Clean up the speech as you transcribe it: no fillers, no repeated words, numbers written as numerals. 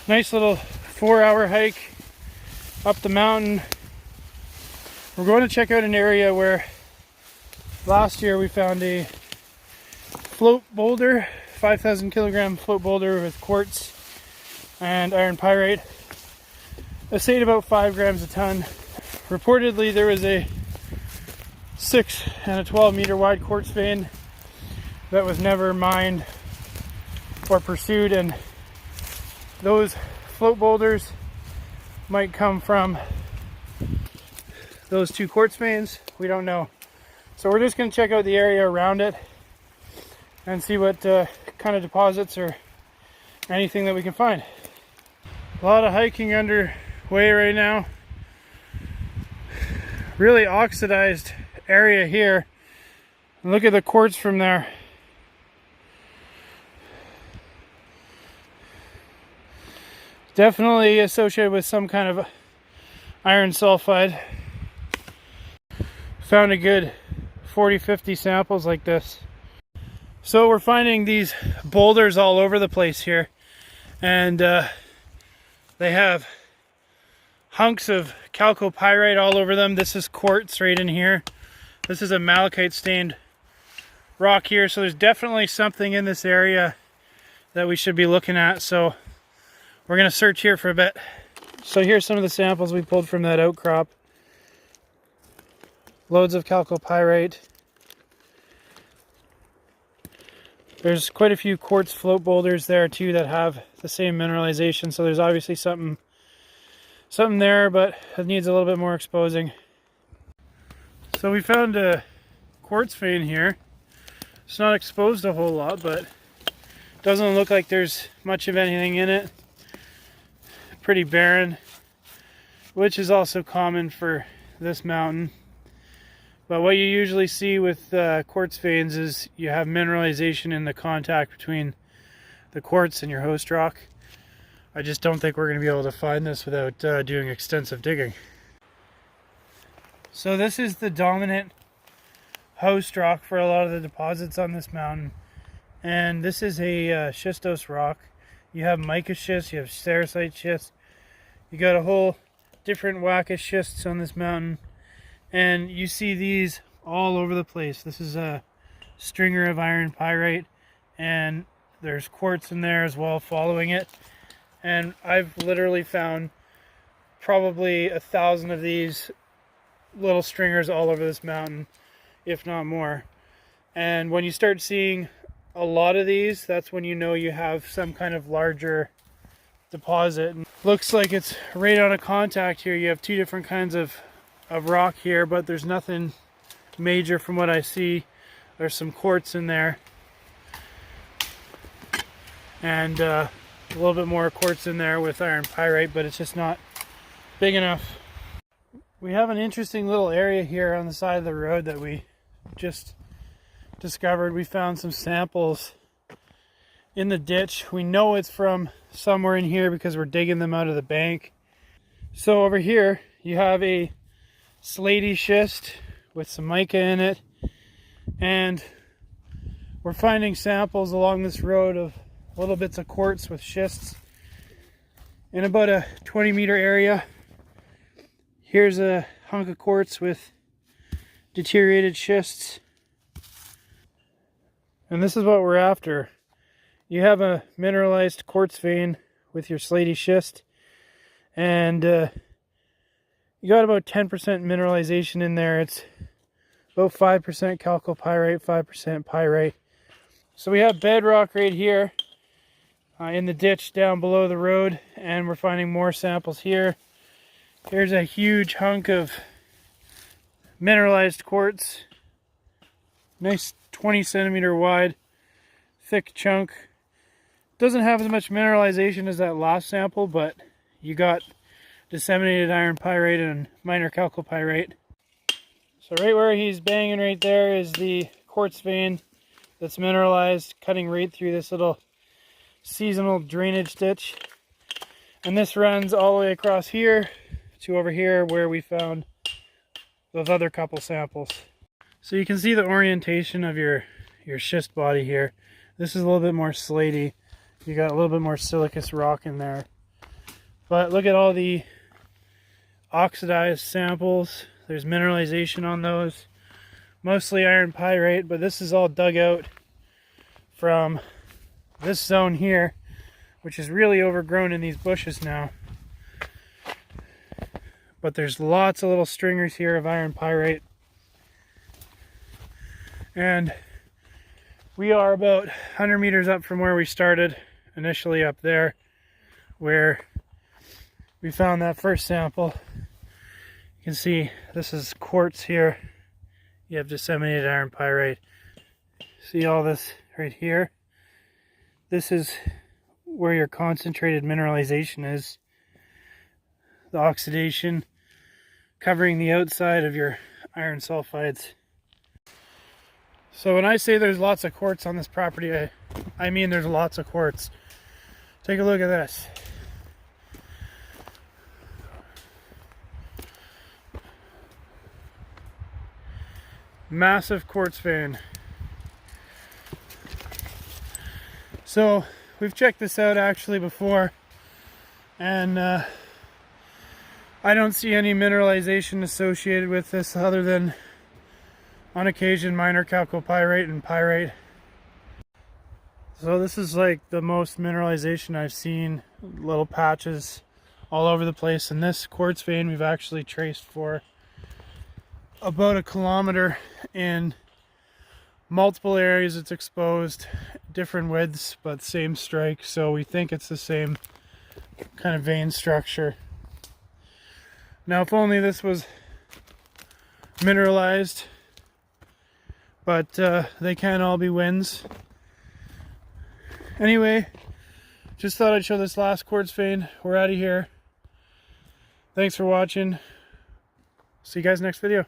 Nice little 4-hour hike up the mountain. We're going to check out an area where last year we found a float boulder, 5,000 kilogram float boulder with quartz and iron pyrite. Assayed about 5 grams a ton. Reportedly there was a 6 and a 12 meter wide quartz vein that was never mined or pursued, and those float boulders might come from those 2 quartz veins. We don't know. So we're just going to check out the area around it and see what kind of deposits or anything that we can find. A lot of hiking underway right now. Really oxidized area here. Look at the quartz from there. Definitely associated with some kind of iron sulfide. Found a good 40-50 samples like this. So we're finding these boulders all over the place here, and they have hunks of chalcopyrite all over them. This is quartz right in here. This is a malachite stained rock here, so there's definitely something in this area that we should be looking at. So we're going to search here for a bit. So here's some of the samples we pulled from that outcrop. Loads of chalcopyrite. There's quite a few quartz float boulders there too that have the same mineralization, so there's obviously something there, but it needs a little bit more exposing. So we found a quartz vein here. It's not exposed a whole lot, but doesn't look like there's much of anything in it. Pretty barren, which is also common for this mountain. But what you usually see with quartz veins is you have mineralization in the contact between the quartz and your host rock. I just don't think we're going to be able to find this without doing extensive digging. So this is the dominant host rock for a lot of the deposits on this mountain. And this is a schistose rock. You have mica schist, you have sericite schist. You got a whole different whack of schists on this mountain. And you see these all over the place. This is a stringer of iron pyrite, and there's quartz in there as well following it. And I've literally found probably 1,000 of these little stringers all over this mountain, if not more. And when you start seeing a lot of these, that's when you know you have some kind of larger deposit. And looks like it's right on a contact here. You have 2 different kinds of rock here, but there's nothing major from what I see. There's some quartz in there, and a little bit more quartz in there with iron pyrite, but it's just not big enough. We have an interesting little area here on the side of the road that we just discovered. We found some samples in the ditch. We know it's from somewhere in here because we're digging them out of the bank. So over here you have a slaty schist with some mica in it, and we're finding samples along this road of little bits of quartz with schists in about a 20 meter area. Here's a hunk of quartz with deteriorated schists, and this is what we're after. You have a mineralized quartz vein with your slaty schist, and you got about 10% mineralization in there. It's about 5% chalcopyrite, 5% pyrite. So we have bedrock right here in the ditch down below the road, and we're finding more samples here. Here's a huge hunk of mineralized quartz. Nice 20 centimeter wide, thick chunk. Doesn't have as much mineralization as that last sample, but you got disseminated iron pyrite and minor chalcopyrite. So right where he's banging right there is the quartz vein that's mineralized, cutting right through this little seasonal drainage ditch. And this runs all the way across here to over here where we found those other couple samples. So you can see the orientation of your schist body here. This is a little bit more slaty. You got a little bit more silicous rock in there. But look at all the oxidized samples. There's mineralization on those. Mostly iron pyrite, but this is all dug out from this zone here, which is really overgrown in these bushes now. But there's lots of little stringers here of iron pyrite. And we are about 100 meters up from where we started, initially up there, where we found that first sample. You can see this is quartz here. You have disseminated iron pyrite. See all this right here? This is where your concentrated mineralization is. The oxidation covering the outside of your iron sulfides. So when I say there's lots of quartz on this property, I mean there's lots of quartz. Take a look at this. Massive quartz vein. So we've checked this out actually before, and I don't see any mineralization associated with this other than on occasion minor chalcopyrite and pyrite. So this is like the most mineralization I've seen, little patches all over the place. And this quartz vein we've actually traced for about 1 kilometer in multiple areas. It's exposed, different widths, but same strike. So we think it's the same kind of vein structure. Now, if only this was mineralized, but they can't all be winds. Anyway, just thought I'd show this last quartz vein. We're out of here. Thanks for watching. See you guys next video.